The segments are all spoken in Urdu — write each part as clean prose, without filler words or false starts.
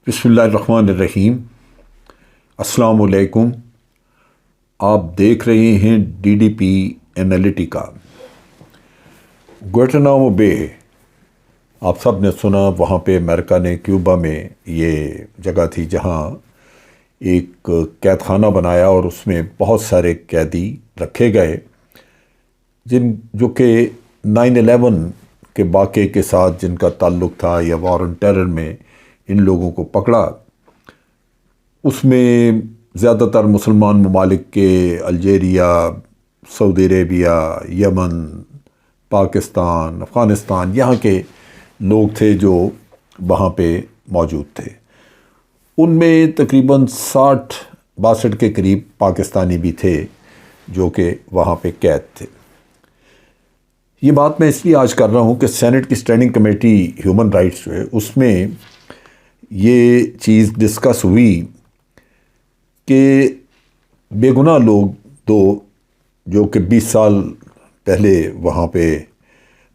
بسم اللہ الرحمن الرحیم۔ السلام علیکم۔ آپ دیکھ رہے ہیں ڈی ڈی پی انالیٹیکا۔ گوانٹانامو بے، آپ سب نے سنا، وہاں پہ امریکہ نے کیوبا میں یہ جگہ تھی جہاں ایک قید خانہ بنایا اور اس میں بہت سارے قیدی رکھے گئے جو کہ 9/11 کے واقعے کے ساتھ جن کا تعلق تھا یا وار آن ٹیرر میں ان لوگوں کو پکڑا۔ اس میں زیادہ تر مسلمان ممالک کے الجیریا، سعودی عربیہ، یمن، پاکستان، افغانستان، یہاں کے لوگ تھے جو وہاں پہ موجود تھے۔ ان میں تقریباً 60-62 کے قریب پاکستانی بھی تھے جو کہ وہاں پہ قید تھے۔ یہ بات میں اس لیے آج کر رہا ہوں کہ سینٹ کی اسٹینڈنگ کمیٹی ہیومن رائٹس جو ہے اس میں یہ چیز ڈسکس ہوئی کہ بے گناہ لوگ جو کہ 20 سال پہلے وہاں پہ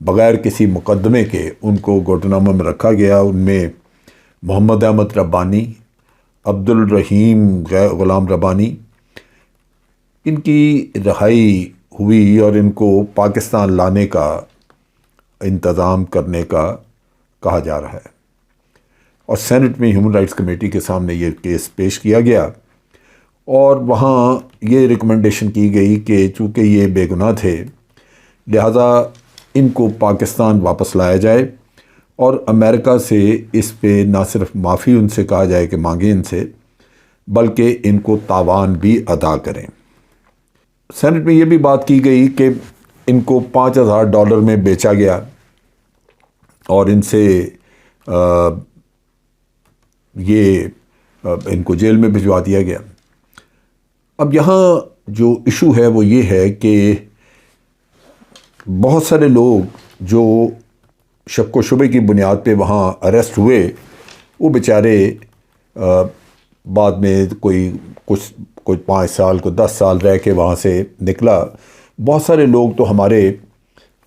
بغیر کسی مقدمے کے ان کو گوانٹانامو میں رکھا گیا۔ ان میں محمد احمد ربانی، عبد الرحیم غلام ربانی، ان کی رہائی ہوئی اور ان کو پاکستان لانے کا انتظام کرنے کا کہا جا رہا ہے، اور سینٹ میں ہیومن رائٹس کمیٹی کے سامنے یہ کیس پیش کیا گیا اور وہاں یہ ریکمنڈیشن کی گئی کہ چونکہ یہ بے گناہ تھے لہذا ان کو پاکستان واپس لایا جائے اور امریکہ سے اس پہ نہ صرف معافی ان سے کہا جائے کہ مانگیں ان سے، بلکہ ان کو تاوان بھی ادا کریں۔ سینٹ میں یہ بھی بات کی گئی کہ ان کو $5000 میں بیچا گیا اور ان سے ان کو جیل میں بھجوا دیا گیا۔ اب یہاں جو ایشو ہے وہ یہ ہے کہ بہت سارے لوگ جو شک و شبے کی بنیاد پہ وہاں اریسٹ ہوئے وہ بیچارے بعد میں کوئی 5 سال کوئی 10 سال رہ کے وہاں سے نکلا۔ بہت سارے لوگ تو ہمارے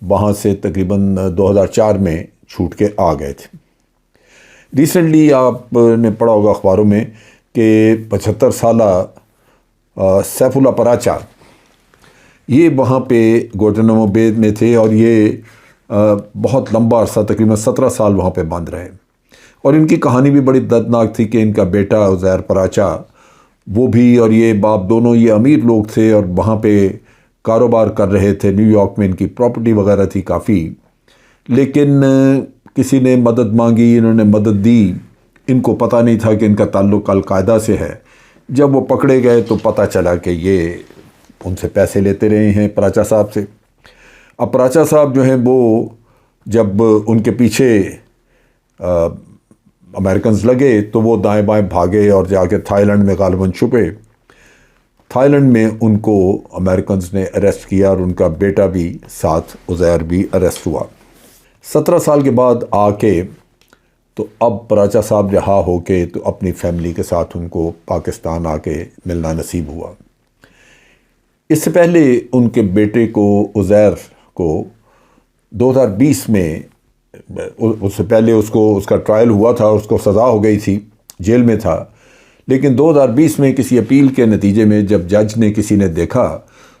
وہاں سے تقریباً 2004 میں چھوٹ کے آ گئے تھے۔ ریسنٹلی آپ نے پڑھا ہوگا اخباروں میں کہ 75 سالہ سیف اللہ پراچا یہ وہاں پہ گوانٹانامو بے میں تھے اور یہ بہت لمبا عرصہ تقریباً 17 سال وہاں پہ بند رہے، اور ان کی کہانی بھی بڑی دردناک تھی کہ ان کا بیٹا عزیر پراچا وہ بھی اور یہ باپ دونوں یہ امیر لوگ تھے اور وہاں پہ کاروبار کر رہے تھے، نیو یارک میں ان کی پراپرٹی وغیرہ تھی کافی، لیکن کسی نے مدد مانگی، انہوں نے مدد دی، ان کو پتہ نہیں تھا کہ ان کا تعلق القاعدہ سے ہے۔ جب وہ پکڑے گئے تو پتہ چلا کہ یہ ان سے پیسے لیتے رہے ہیں پراچا صاحب سے۔ اب پراچا صاحب جو ہیں وہ جب ان کے پیچھے امریکنز لگے تو وہ دائیں بائیں بھاگے اور جا کے تھائی لینڈ میں غالباً چھپے۔ تھائی لینڈ میں ان کو امریکنز نے اریسٹ کیا اور ان کا بیٹا بھی ساتھ عزیر بھی اریسٹ ہوا۔ 17 سال کے بعد آ کے تو اب پراچا صاحب رہا ہو کے تو اپنی فیملی کے ساتھ ان کو پاکستان آ کے ملنا نصیب ہوا۔ اس سے پہلے ان کے بیٹے کو عزیر کو 2020 میں، اس سے پہلے اس کا ٹرائل ہوا تھا، اس کو سزا ہو گئی تھی، جیل میں تھا، لیکن 2020 میں کسی اپیل کے نتیجے میں جب جج نے کسی نے دیکھا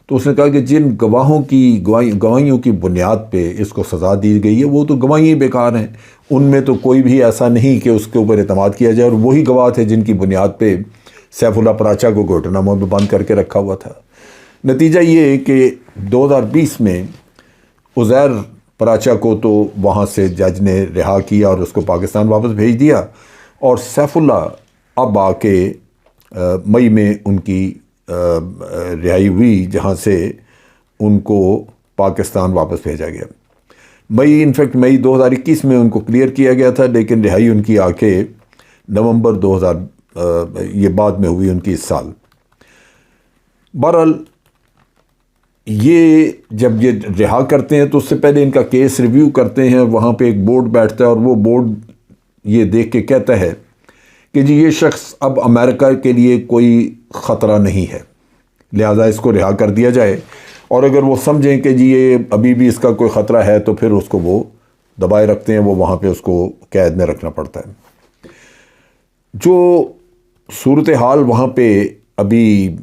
تو اس نے کہا کہ جن گواہیوں کی بنیاد پہ اس کو سزا دی گئی ہے وہ تو گواہی بیکار ہیں، ان میں تو کوئی بھی ایسا نہیں کہ اس کے اوپر اعتماد کیا جائے، اور وہی گواہ تھے جن کی بنیاد پہ سیف اللہ پراچا کو گوانٹانامو میں بند کر کے رکھا ہوا تھا۔ نتیجہ یہ کہ 2020 میں عزیر پراچا کو تو وہاں سے جج نے رہا کیا اور اس کو پاکستان واپس بھیج دیا، اور سیف اللہ اب آ کے مئی میں ان کی رہائی ہوئی جہاں سے ان کو پاکستان واپس بھیجا گیا۔ مئی 2021 میں ان کو کلیئر کیا گیا تھا، لیکن رہائی ان کی آ کے نومبر 2000 یہ بعد میں ہوئی ان کی اس سال۔ بہرحال یہ جب یہ رہا کرتے ہیں تو اس سے پہلے ان کا کیس ریویو کرتے ہیں، وہاں پہ ایک بورڈ بیٹھتا ہے اور وہ بورڈ یہ دیکھ کے کہتا ہے کہ جی یہ شخص اب امریکہ کے لیے کوئی خطرہ نہیں ہے، لہذا اس کو رہا کر دیا جائے، اور اگر وہ سمجھیں کہ جی یہ ابھی بھی اس کا کوئی خطرہ ہے تو پھر اس کو وہ دبائے رکھتے ہیں، وہ وہاں پہ اس کو قید میں رکھنا پڑتا ہے۔ جو صورتحال وہاں پہ ابھی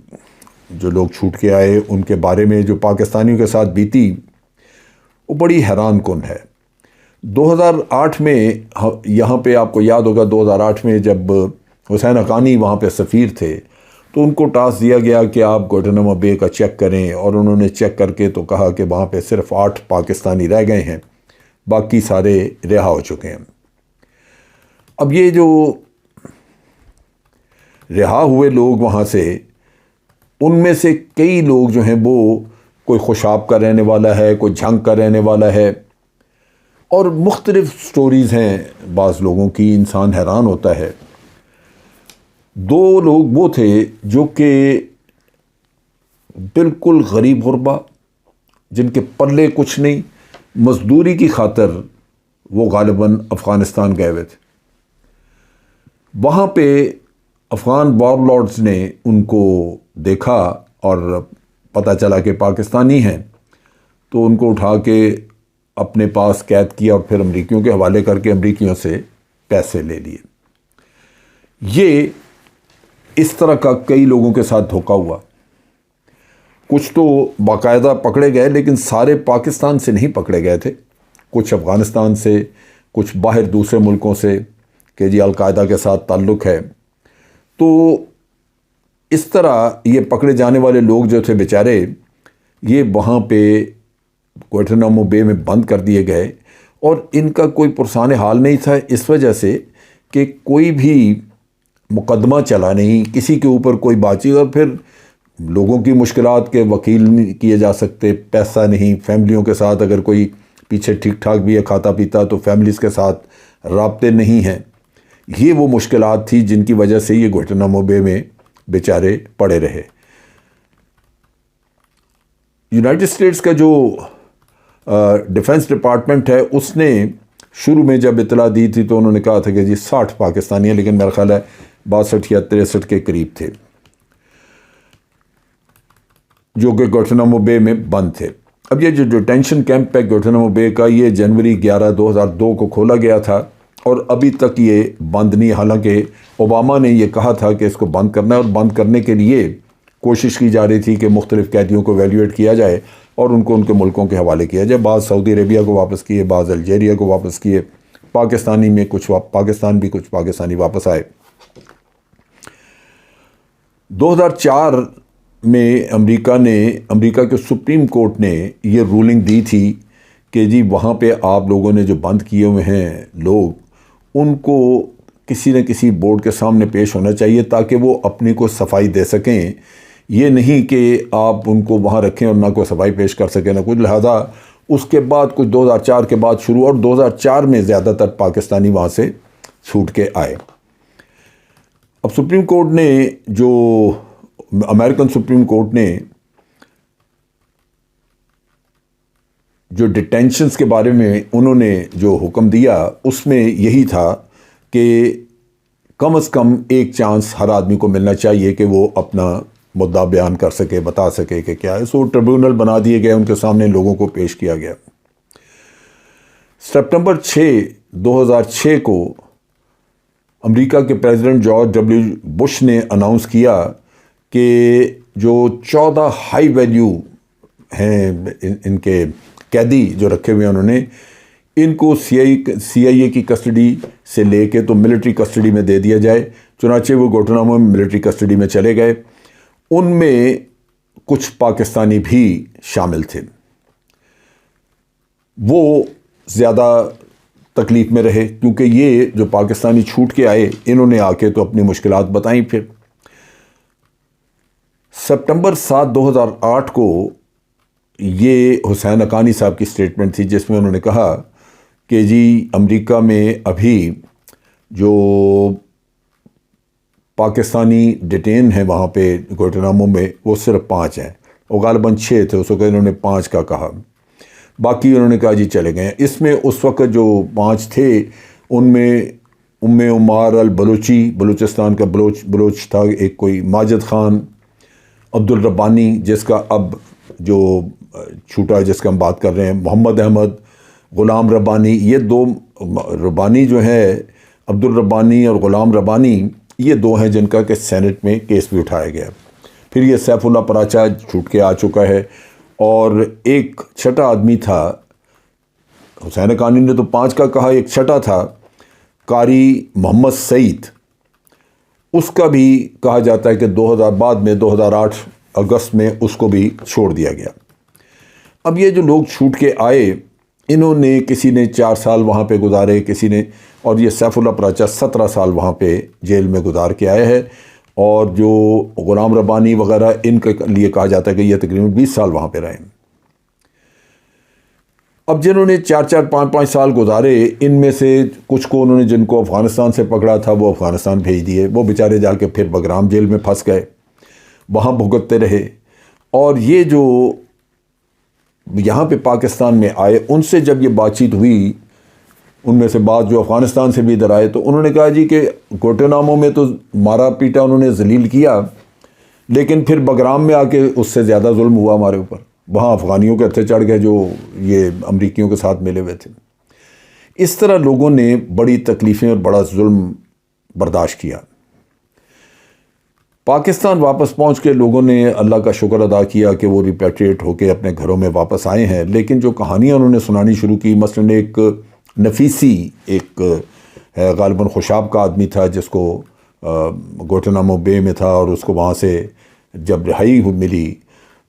جو لوگ چھوٹ کے آئے ان کے بارے میں جو پاکستانیوں کے ساتھ بیتی وہ بڑی حیران کن ہے۔ 2008 میں یہاں پہ آپ کو یاد ہوگا 2008 میں جب حسین حقانی وہاں پہ سفیر تھے تو ان کو ٹاسک دیا گیا کہ آپ گوانتانامو بے کا چیک کریں، اور انہوں نے چیک کر کے تو کہا کہ وہاں پہ صرف 8 پاکستانی رہ گئے ہیں، باقی سارے رہا ہو چکے ہیں۔ اب یہ جو رہا ہوئے لوگ وہاں سے، ان میں سے کئی لوگ جو ہیں وہ کوئی خوشاب کا رہنے والا ہے، کوئی جھنگ کا رہنے والا ہے، اور مختلف سٹوریز ہیں بعض لوگوں کی، انسان حیران ہوتا ہے۔ 2 لوگ وہ تھے جو کہ بالکل غریب غربا، جن کے پلے کچھ نہیں، مزدوری کی خاطر وہ غالباً افغانستان گئے ہوئے تھے۔ وہاں پہ افغان وار لارڈز نے ان کو دیکھا اور پتہ چلا کہ پاکستانی ہیں، تو ان کو اٹھا کے اپنے پاس قید کیا اور پھر امریکیوں کے حوالے کر کے امریکیوں سے پیسے لے لیے۔ یہ اس طرح کا کئی لوگوں کے ساتھ دھوکہ ہوا۔ کچھ تو باقاعدہ پکڑے گئے، لیکن سارے پاکستان سے نہیں پکڑے گئے تھے، کچھ افغانستان سے، کچھ باہر دوسرے ملکوں سے کہ جی القاعدہ کے ساتھ تعلق ہے۔ تو اس طرح یہ پکڑے جانے والے لوگ جو تھے بیچارے، یہ وہاں پہ گوانتانامو بے میں بند کر دیے گئے، اور ان کا کوئی پرسان حال نہیں تھا، اس وجہ سے کہ کوئی بھی مقدمہ چلا نہیں، کسی کے اوپر کوئی بات چیت، اور پھر لوگوں کی مشکلات کے وکیل نہیں کیے جا سکتے، پیسہ نہیں، فیملیوں کے ساتھ اگر کوئی پیچھے ٹھیک ٹھاک بھی ہے کھاتا پیتا تو فیملیز کے ساتھ رابطے نہیں ہیں۔ یہ وہ مشکلات تھی جن کی وجہ سے یہ گوانتانامو بے میں بیچارے پڑے رہے۔ یونائٹڈ اسٹیٹس کا جو ڈیفنس ڈپارٹمنٹ ہے، اس نے شروع میں جب اطلاع دی تھی تو انہوں نے کہا تھا کہ جی 60 پاکستانی ہیں، لیکن میرا خیال ہے 62 یا 63 کے قریب تھے جو کہ گوانتانامو بے میں بند تھے۔ اب یہ جو ڈیٹینشن کیمپ ہے گوانتانامو بے کا، یہ جنوری 11 2002 کو کھولا گیا تھا اور ابھی تک یہ بند نہیں، حالانکہ اوباما نے یہ کہا تھا کہ اس کو بند کرنا ہے، اور بند کرنے کے لیے کوشش کی جا رہی تھی کہ مختلف قیدیوں کو ایویلیویٹ کیا جائے اور ان کو ان کے ملکوں کے حوالے کیا جائے۔ بعض سعودی عربیہ کو واپس کیے، بعض الجیریا کو واپس کیے، پاکستان بھی کچھ پاکستانی واپس آئے۔ 2004 میں امریکہ کے سپریم کورٹ نے یہ رولنگ دی تھی کہ جی وہاں پہ آپ لوگوں نے جو بند کیے ہوئے ہیں لوگ، ان کو کسی نہ کسی بورڈ کے سامنے پیش ہونا چاہیے تاکہ وہ اپنی کو صفائی دے سکیں، یہ نہیں کہ آپ ان کو وہاں رکھیں اور نہ کوئی صفائی پیش کر سکیں نہ کچھ۔ لہذا اس کے بعد کچھ 2004 کے بعد شروع، اور 2004 میں زیادہ تر پاکستانی وہاں سے چھوٹ کے آئے۔ اب سپریم کورٹ نے امریکن سپریم کورٹ نے جو ڈیٹینشنز کے بارے میں انہوں نے جو حکم دیا، اس میں یہی تھا کہ کم از کم ایک چانس ہر آدمی کو ملنا چاہیے کہ وہ اپنا مدعا بیان کر سکے، بتا سکے کہ کیا ہے۔ سو ٹریبیونل بنا دیے گئے، ان کے سامنے لوگوں کو پیش کیا گیا۔ سپٹمبر 6 2006 کو امریکہ کے پریزیڈنٹ جارج ڈبلیو بش نے اناؤنس کیا کہ جو 14 ہائی ویلیو ہیں ان کے قیدی جو رکھے ہوئے ہیں، انہوں نے ان کو سی آئی اے کی کسٹڈی سے لے کے تو ملٹری کسٹڈی میں دے دیا جائے۔ چنانچہ وہ گوانتانامو میں ملٹری کسٹڈی میں چلے گئے۔ ان میں کچھ پاکستانی بھی شامل تھے، وہ زیادہ تکلیف میں رہے کیونکہ یہ جو پاکستانی چھوٹ کے آئے، انہوں نے آ کے تو اپنی مشکلات بتائیں۔ پھر سپٹمبر 7 2008 کو یہ حسین حقانی صاحب کی سٹیٹمنٹ تھی جس میں انہوں نے کہا کہ جی امریکہ میں ابھی جو پاکستانی ڈیٹین ہیں وہاں پہ گوانتانامو میں، وہ صرف 5 ہیں، وہ غالباً 6 تھے، اس وقت انہوں نے 5 کا کہا، باقی انہوں نے کہا جی چلے گئے۔ اس میں اس وقت جو 5 تھے ان میں عمار البلوچی، بلوچستان کا بلوچ تھا ایک، کوئی ماجد خان، عبد الربانی جس کا اب جو چھوٹا جس کا ہم بات کر رہے ہیں، محمد احمد، غلام ربانی، یہ 2 ربانی جو ہے، عبد الربانی اور غلام ربانی، یہ دو ہیں جن کا کہ سینٹ میں کیس بھی اٹھایا گیا. پھر یہ سیف اللہ پراچا چھوٹ کے آ چکا ہے، اور ایک چھٹا آدمی تھا، حسین حقانی نے تو 5 کا کہا، ایک چھٹا تھا قاری محمد سعید، اس کا بھی کہا جاتا ہے کہ 2000 بعد میں 2008 اگست میں اس کو بھی چھوڑ دیا گیا. اب یہ جو لوگ چھوٹ کے آئے، انہوں نے کسی نے 4 سال وہاں پہ گزارے، کسی نے، اور یہ سیف اللہ پراچا 17 سال وہاں پہ جیل میں گزار کے آئے ہیں، اور جو غلام ربانی وغیرہ ان کے لیے کہا جاتا ہے کہ یہ تقریباً 20 سال وہاں پہ رہے. اب جنہوں نے 4-4 5-5 سال گزارے، ان میں سے کچھ کو انہوں نے، جن کو افغانستان سے پکڑا تھا وہ افغانستان بھیج دیے، وہ بیچارے جا کے پھر بگرام جیل میں پھنس گئے، وہاں بھگتتے رہے. اور یہ جو یہاں پہ پاکستان میں آئے، ان سے جب یہ بات چیت ہوئی، ان میں سے بعض جو افغانستان سے بھی ادھر آئے، تو انہوں نے کہا جی کہ گوٹانامو میں تو مارا پیٹا انہوں نے، ذلیل کیا، لیکن پھر بگرام میں آ کے اس سے زیادہ ظلم ہوا ہمارے اوپر، وہاں افغانیوں کے ہتھے چڑھ گئے جو یہ امریکیوں کے ساتھ ملے ہوئے تھے. اس طرح لوگوں نے بڑی تکلیفیں اور بڑا ظلم برداشت کیا. پاکستان واپس پہنچ کے لوگوں نے اللہ کا شکر ادا کیا کہ وہ ریپیٹریٹ ہو کے اپنے گھروں میں واپس آئے ہیں، لیکن جو کہانیاں انہوں نے سنانی شروع کی، مثلاً ایک نفیسی، ایک غالباً خوشاب کا آدمی تھا جس کو گوٹانامو بے میں تھا، اور اس کو وہاں سے جب رہائی ملی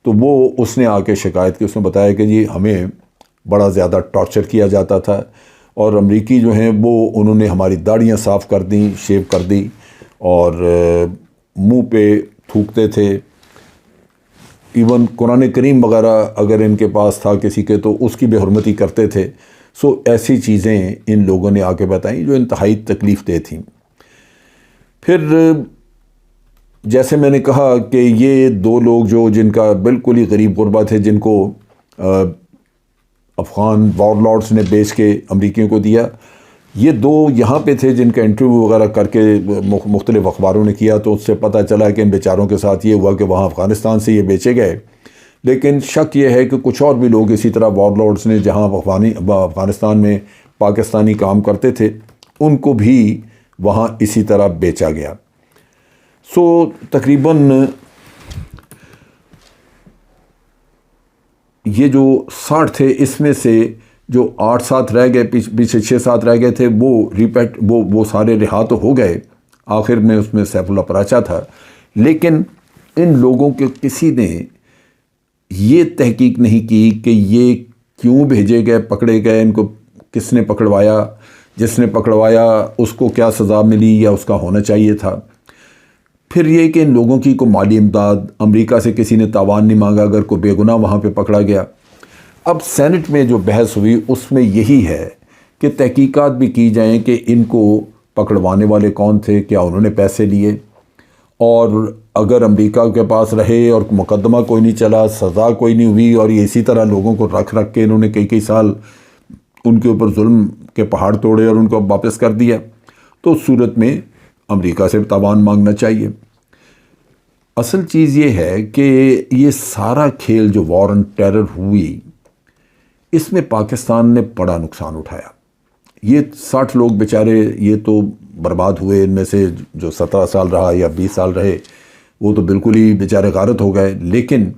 تو وہ اس نے آ کے شکایت کی. اس نے بتایا کہ جی ہمیں بڑا زیادہ ٹارچر کیا جاتا تھا، اور امریکی جو ہیں وہ انہوں نے ہماری داڑھیاں صاف کر دیں، شیو کر دی، اور منہ پہ تھوکتے تھے. ایون قرآن کریم وغیرہ اگر ان کے پاس تھا کسی کے تو اس کی بے حرمتی کرتے تھے. سو ایسی چیزیں ان لوگوں نے آ کے بتائیں جو انتہائی تکلیف دہ تھیں. پھر جیسے میں نے کہا کہ یہ دو لوگ جو جن کا بالکل ہی غریب غربا تھے، جن کو افغان وار لارڈز نے بیچ کے امریکیوں کو دیا، یہ دو یہاں پہ تھے جن کا انٹرویو وغیرہ کر کے مختلف اخباروں نے کیا، تو اس سے پتہ چلا کہ ان بیچاروں کے ساتھ یہ ہوا کہ وہاں افغانستان سے یہ بیچے گئے. لیکن شک یہ ہے کہ کچھ اور بھی لوگ اسی طرح وار لارڈز نے جہاں افغانستان میں پاکستانی کام کرتے تھے، ان کو بھی وہاں اسی طرح بیچا گیا. سو تقریباً یہ جو 60 تھے، اس میں سے جو 8-7 رہ گئے، پیچھے 6-7 رہ گئے تھے، وہ سارے رہا تو ہو گئے. آخر میں اس میں سیف اللہ پراچا تھا. لیکن ان لوگوں کے کسی نے یہ تحقیق نہیں کی کہ یہ کیوں بھیجے گئے، پکڑے گئے، ان کو کس نے پکڑوایا، جس نے پکڑوایا اس کو کیا سزا ملی یا اس کا ہونا چاہیے تھا. پھر یہ کہ ان لوگوں کی کوئی مالی امداد، امریکہ سے کسی نے تاوان نہیں مانگا اگر کوئی بے گناہ وہاں پہ پکڑا گیا. اب سینٹ میں جو بحث ہوئی اس میں یہی ہے کہ تحقیقات بھی کی جائیں کہ ان کو پکڑوانے والے کون تھے، کیا انہوں نے پیسے لیے، اور اگر امریکہ کے پاس رہے اور مقدمہ کوئی نہیں چلا، سزا کوئی نہیں ہوئی، اور یہ اسی طرح لوگوں کو رکھ کے انہوں نے کئی سال ان کے اوپر ظلم کے پہاڑ توڑے اور ان کو واپس کر دیا، تو اس صورت میں امریکہ سے تاوان مانگنا چاہیے. اصل چیز یہ ہے کہ یہ سارا کھیل جو وار آن ٹیرر ہوئی، اس میں پاکستان نے بڑا نقصان اٹھایا. یہ 60 لوگ بیچارے یہ تو برباد ہوئے، ان میں سے جو 17 سال رہا یا 20 سال رہے وہ تو بالکل ہی بیچارے غارت ہو گئے. لیکن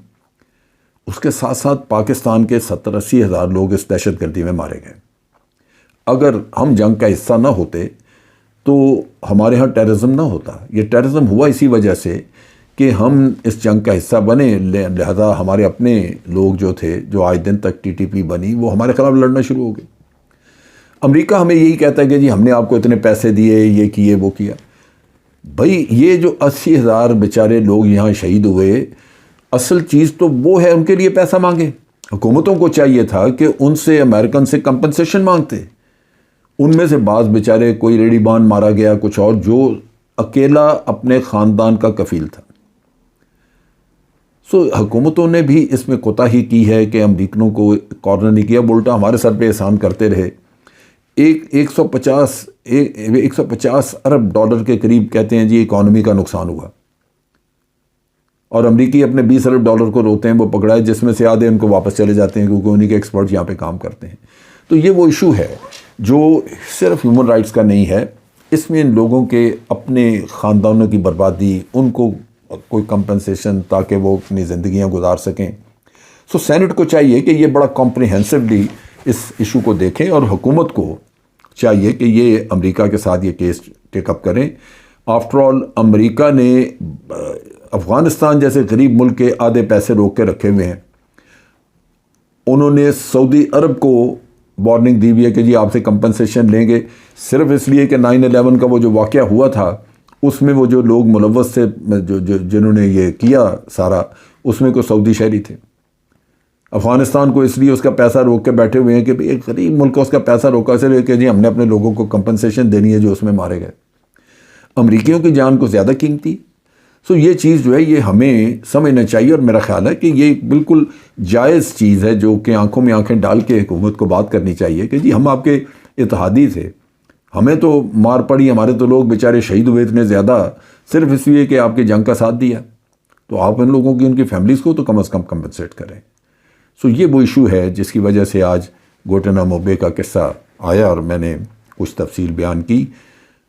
اس کے ساتھ ساتھ پاکستان کے 70-80 ہزار لوگ اس دہشت گردی میں مارے گئے. اگر ہم جنگ کا حصہ نہ ہوتے تو ہمارے ہاں ٹیررزم نہ ہوتا. یہ ٹیررزم ہوا اسی وجہ سے کہ ہم اس جنگ کا حصہ بنے، لہذا ہمارے اپنے لوگ جو تھے، جو آج دن تک TTP بنی، وہ ہمارے خلاف لڑنا شروع ہو گئے. امریکہ ہمیں یہی کہتا ہے کہ جی ہم نے آپ کو اتنے پیسے دیے، یہ کیے وہ کیا. بھائی یہ جو 80 ہزار بیچارے لوگ یہاں شہید ہوئے، اصل چیز تو وہ ہے ان کے لیے پیسہ مانگے. حکومتوں کو چاہیے تھا کہ ان سے امریکن سے کمپنسیشن مانگتے. ان میں سے بعض بیچارے، کوئی ریڑھی بان مارا گیا، کچھ اور، جو اکیلا اپنے خاندان کا کفیل تھا. سو حکومتوں نے بھی اس میں کوتاہی کی ہے کہ امریکنوں کو کارنر نہیں کیا، الٹا ہمارے سر پہ احسان کرتے رہے. 150 ارب ڈالر کے قریب کہتے ہیں جی اکانومی کا نقصان ہوا، اور امریکی اپنے 20 ارب ڈالر کو روتے ہیں وہ پکڑائے، جس میں سے آدھے ان کو واپس چلے جاتے ہیں کیونکہ انہی کے ایکسپرٹ یہاں پہ کام کرتے ہیں. تو یہ وہ ایشو ہے جو صرف ہیومن رائٹس کا نہیں ہے، اس میں ان لوگوں کے اپنے خاندانوں کی بربادی، ان کو کوئی کمپنسیشن تاکہ وہ اپنی زندگیاں گزار سکیں. سو سینٹ کو چاہیے کہ یہ بڑا کمپریہنسولی اس ایشو کو دیکھیں، اور حکومت کو چاہیے کہ یہ امریکہ کے ساتھ یہ کیس ٹیک اپ کریں. آفٹر آل امریکہ نے افغانستان جیسے غریب ملک کے آدھے پیسے روک کے رکھے ہوئے ہیں. انہوں نے سعودی عرب کو وارننگ دی ہوئی ہے کہ جی آپ سے کمپنسیشن لیں گے، صرف اس لیے کہ 9/11 کا وہ جو واقعہ ہوا تھا اس میں وہ جو لوگ ملوث تھے، جنہوں نے یہ کیا سارا، اس میں کوئی سعودی شہری تھے. افغانستان کو اس لیے اس کا پیسہ روک کے بیٹھے ہوئے ہیں کہ ایک غریب ملک کا اس کا پیسہ روکا، اس لیے کہ جی ہم نے اپنے لوگوں کو کمپنسیشن دینی ہے جو اس میں مارے گئے. امریکیوں کی جان کو زیادہ قیمتی. سو یہ چیز جو ہے یہ ہمیں سمجھنا چاہیے، اور میرا خیال ہے کہ یہ بالکل جائز چیز ہے جو کہ آنکھوں میں آنکھیں ڈال کے حکومت کو بات کرنی چاہیے کہ جی ہم آپ کے اتحادی تھے، ہمیں تو مار پڑی، ہمارے تو لوگ بیچارے شہید ہوئے اتنے زیادہ صرف اس لیے کہ آپ کی جنگ کا ساتھ دیا، تو آپ ان لوگوں کی ان کی فیملیز کو تو کم از کم کمپنسیٹ کریں. سو یہ وہ ایشو ہے جس کی وجہ سے آج گوانتانامو بے کا قصہ آیا اور میں نے کچھ تفصیل بیان کی.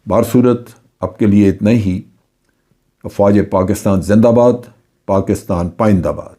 بہر صورت اب کے لیے اتنا ہی. افواج پاکستان زندہ باد، پاکستان پائندہ باد.